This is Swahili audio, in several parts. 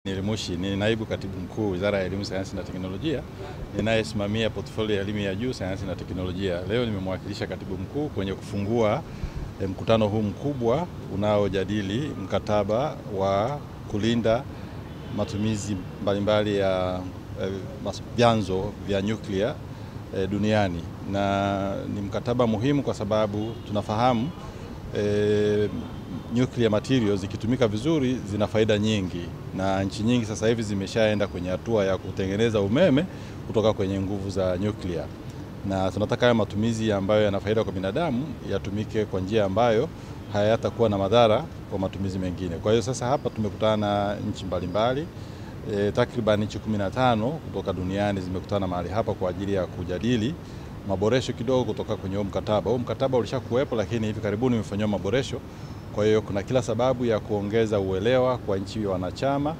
Nilimushi ni naibu katibu mkuu Wizara ya Elimu, Sayansi na Teknolojia, ninayesimamia portfolio ya elimu ya juu, sayansi na teknolojia. Leo nimemwakilisha katibu mkuu kwenye kufungua mkutano huu mkubwa unaojadili mkataba wa kulinda matumizi mbalimbali ya vyanzo vya nyuklia duniani. Na ni mkataba muhimu kwa sababu tunafahamu nuclear materials zikitumika vizuri zina faida nyingi, na nchi nyingi sasa hivi zimeshaenda kwenye hatua ya kutengeneza umeme kutoka kwenye nguvu za nyuklia, na tunataka haya matumizi ambayo yana faida kwa binadamu yatumike kwa njia ambayo hayatakuwa na madhara kwa matumizi mengine. Kwa hiyo sasa hapa tumekutana na nchi mbalimbali, takriban nchi 15 kutoka duniani zimekutana mahali hapa kwa ajili ya kujadili maboresho kidogo kutoka kwenye mkataba. Mkataba ulishakuwepo, lakini hivi karibuni umefanywa maboresho. Kwa hiyo kuna kila sababu ya kuongeza uelewa kwa nchi wanachama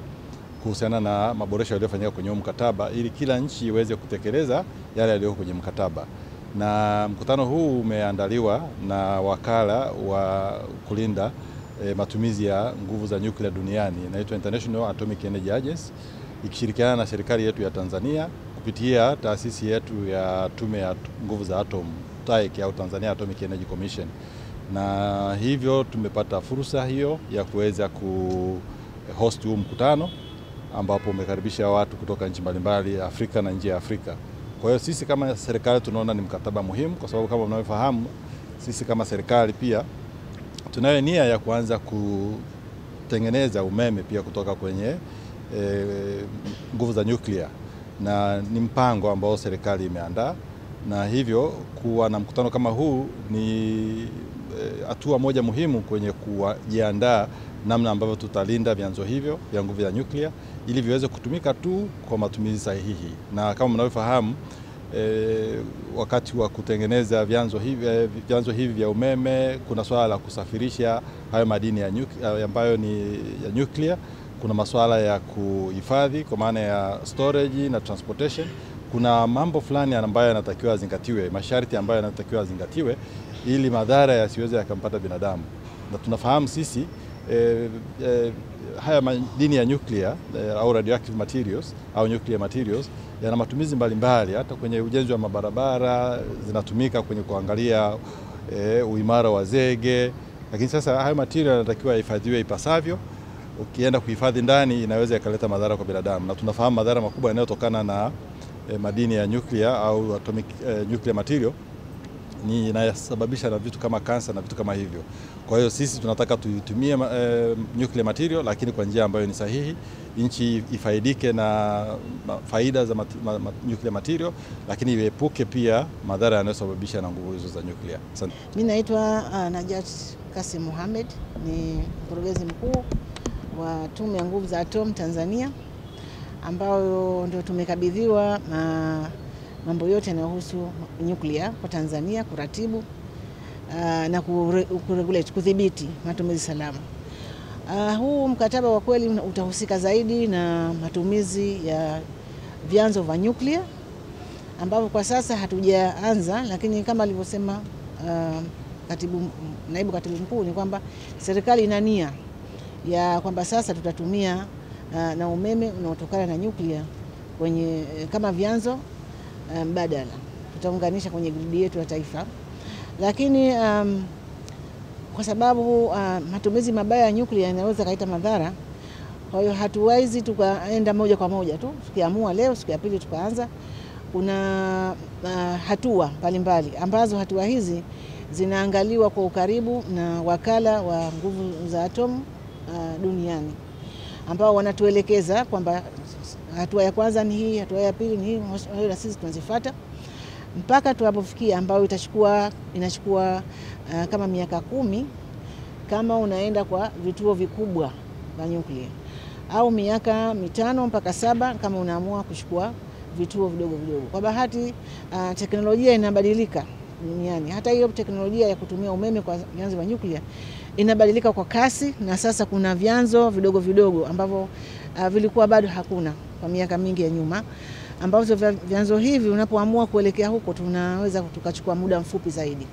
kuhusiana na maboresho yaliyofanyika kwenye mkataba ili kila nchi iweze kutekeleza yale yaliyo kwenye mkataba. Na mkutano huu umeandaliwa na wakala wa kulinda matumizi ya nguvu za nyuklia duniani, inaitwa International Atomic Energy Agency, ikishirikiana na serikali yetu ya Tanzania kupitia taasisi yetu ya tume ya nguvu za atom TAEC au Tanzania Atomic Energy Commission. Na hivyo tumepata fursa hiyo ya kuweza kuhost huu mkutano ambapo umekaribisha watu kutoka nchi mbalimbali Afrika na nje ya Afrika. Kwa hiyo sisi kama serikali tunaona ni mkataba muhimu kwa sababu kama mnavyofahamu sisi kama serikali pia tunayo nia ya kuanza kutengeneza umeme pia kutoka kwenye nguvu za nyuklia, na ni mpango ambao serikali imeandaa, na hivyo kuwa na mkutano kama huu ni hatua moja muhimu kwenye kujiandaa namna ambavyo tutalinda vyanzo hivyo vya nguvu ya nyuklia ili viweze kutumika tu kwa matumizi sahihi. Na kama mnavyofahamu wakati wa kutengeneza vyanzo hivi vya umeme kuna swala la kusafirisha hayo madini ambayo ni ya nyuklia, kuna masuala ya kuhifadhi kwa maana ya storage na transportation. Kuna mambo fulani ambayo yanatakiwa zingatiwe, masharti ambayo yanatakiwa zingatiwe ili madhara yasiweze yakampata binadamu. Na tunafahamu sisi haya madini ya nyuklia au radioactive materials au nuclear materials yana matumizi mbalimbali, hata kwenye ujenzi wa mabarabara zinatumika kwenye kuangalia uimara wa zege. Lakini sasa haya material yanatakiwa yahifadhiwe ipasavyo. Ukienda kuhifadhi ndani inaweza ikaleta madhara kwa binadamu, na tunafahamu madhara makubwa yanayotokana na madini ya nyuklia au atomic nuclear material ni inayosababisha na vitu kama kansa na vitu kama hivyo. Kwa hiyo sisi tunataka tuitumie nuclear material lakini kwa njia ambayo ni sahihi, nchi ifaidike na faida za nuclear material, lakini iepuke pia madhara yanayosababisha na nguvu hizo za nyuklia. Mimi naitwa Najat Kasim Mohamed, ni mkurugenzi mkuu wa Tume ya Nguvu za Atom Tanzania, ambao ndio tumekabidhiwa mambo yote yanayohusu nyuklia kwa Tanzania, kuratibu na kuregulate, kudhibiti matumizi salama. Huu mkataba wa kweli utahusika zaidi na matumizi ya vyanzo vya nyuklia ambavyo kwa sasa hatujaanza, lakini kama alivyosema naibu katibu mkuu ni kwamba serikali ina nia ya kwamba sasa tutatumia na umeme unaotokana na nyuklia kwenye kama vyanzo mbadala, tutaunganisha kwenye gridi yetu ya taifa. Lakini kwa sababu matumizi mabaya ya nyuklia yanaweza kuleta madhara, kwa hiyo hatuwezi tukaenda moja kwa moja tu tukiamua leo siku ya pili tukaanza. Kuna hatua mbalimbali ambazo hatua hizi zinaangaliwa kwa ukaribu na wakala wa nguvu za atomu duniani, ambao wanatuelekeza kwamba hatua ya kwanza ni hii, hatua ya pili ni hii, na sisi tunazifuata mpaka tunapofikia ambao inachukua kama miaka 10 kama unaenda kwa vituo vikubwa vya nyuklia, au miaka 5 mpaka 7 kama unaamua kuchukua vituo vidogo vidogo. Kwa bahati teknolojia inabadilika duniani. Hata hiyo teknolojia ya kutumia umeme kwa vyanzo vya nyuklia inabadilika kwa kasi, na sasa kuna vyanzo vidogo vidogo ambavyo vilikuwa bado hakuna kwa miaka mingi ya nyuma, ambavyo vyanzo hivi unapoamua kuelekea huko tunaweza tukachukua muda mfupi zaidi.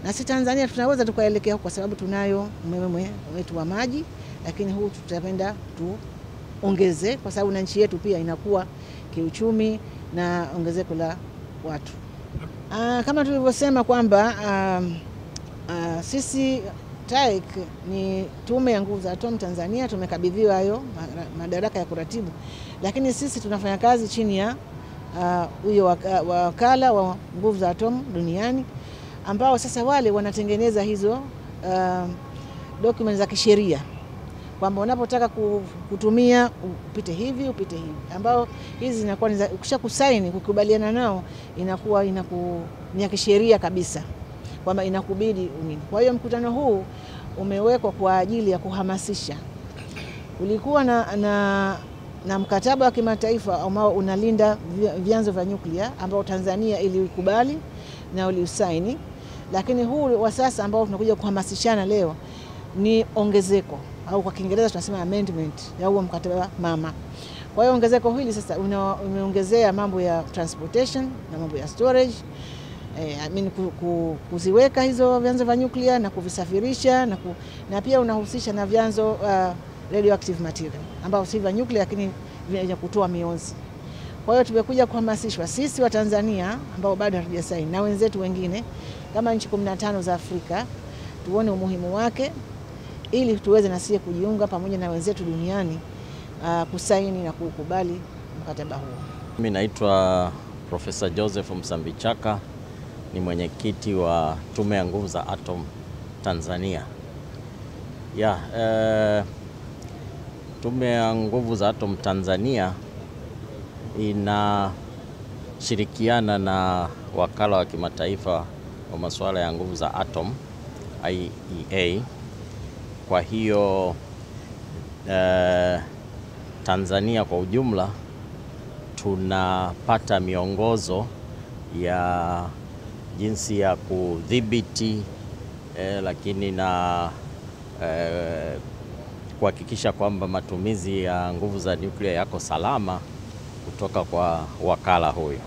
Na sisi Tanzania tunaweza tukaelekea huko kwa sababu tunayo umeme wetu wa maji, lakini huu tutapenda ongeze, kwa sababu na nchi yetu pia inakuwa kiuchumi na ongezeko la watu. Kama tulivyosema kwamba sisi TAEC ni Tume ya Nguvu za Atomu Tanzania, tumekabidhiwa hayo madaraka ya kuratibu, lakini sisi tunafanya kazi chini ya huyo wakala wa nguvu za atomu duniani, ambao sasa wale wanatengeneza hizo documents za kisheria, kwamba unapotaka kutumia upite hivi, ambao hizi zinakuwa ukisha kusaini kukubaliana nao inakuwa ni ya kisheria kabisa, kwamba inakubidi nini. Kwa hiyo mkutano huu umewekwa kwa ajili ya kuhamasisha. Ulikuwa na mkataba wa kimataifa ambao unalinda vyanzo vya nyuklia ambao Tanzania ilikubali na uliusaini, lakini huu wa sasa ambao tunakuja kuhamasishana leo ni ongezeko, au kwa Kiingereza tunasema amendment ya huo mkataba mama. Kwa hiyo ongezeko hili sasa umeongezea mambo ya transportation na mambo ya storage, kuziweka hizo vyanzo vya nyuklia na kuvisafirisha na pia unahusisha na vyanzo radioactive material ambao si vya nyuklia lakini vya kutoa mionzi. Kwa hiyo tumekuja kuhamasishwa sisi wa Tanzania ambao bado hatujasaini na wenzetu wengine kama nchi 15 za Afrika tuone umuhimu wake, ili tuweze na sisi kujiunga pamoja na wenzetu duniani kusaini na kukubali mkataba huo. Mimi naitwa Profesa Joseph Msambichaka, ni mwenyekiti wa Tume ya Nguvu za Atom Tanzania. Tume ya Nguvu za Atom Tanzania inashirikiana na wakala wa kimataifa wa masuala ya nguvu za atom IAEA. Kwa hiyo Tanzania kwa ujumla tunapata miongozo ya jinsi ya kudhibiti lakini na kuhakikisha kwamba matumizi ya nguvu za nyuklia yako salama kutoka kwa wakala huyo.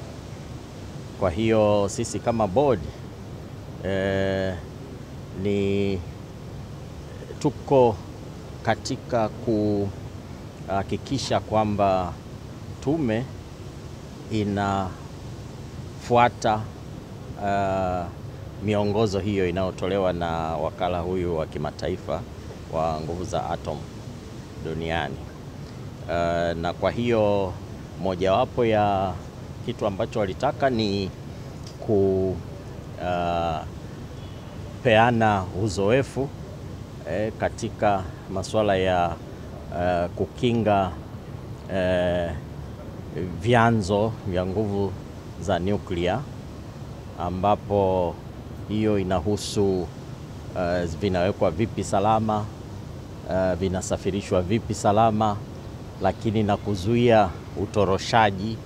Kwa hiyo sisi kama board ni tuko katika kuhakikisha kwamba tume inafuata miongozo hiyo inayotolewa na wakala huyu wa kimataifa wa nguvu za atom duniani. Na kwa hiyo mojawapo ya kitu ambacho walitaka ni kupeana uzoefu katika masuala ya kukinga vyanzo vya nguvu za nyuklia, ambapo hiyo inahusu vinawekwa vipi salama, vinasafirishwa vipi salama, lakini na kuzuia utoroshaji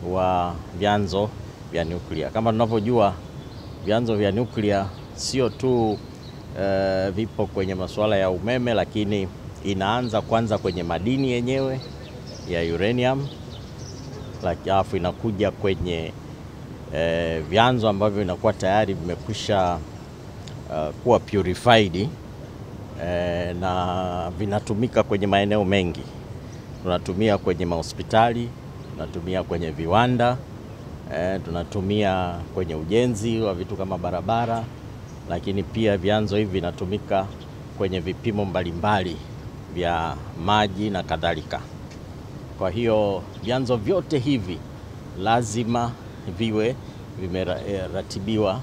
wa vyanzo vya nyuklia. Kama tunavyojua, vyanzo vya nyuklia sio tu vipo kwenye masuala ya umeme, lakini inaanza kwanza kwenye madini yenyewe ya uranium, alafu inakuja kwenye vyanzo ambavyo inakuwa tayari vimekwisha kuwa purified na vinatumika kwenye maeneo mengi. Tunatumia kwenye mahospitali, tunatumia kwenye viwanda, tunatumia kwenye ujenzi wa vitu kama barabara, lakini pia vyanzo hivi vinatumika kwenye vipimo mbalimbali vya maji na kadhalika. Kwa hiyo vyanzo vyote hivi lazima viwe vimeratibiwa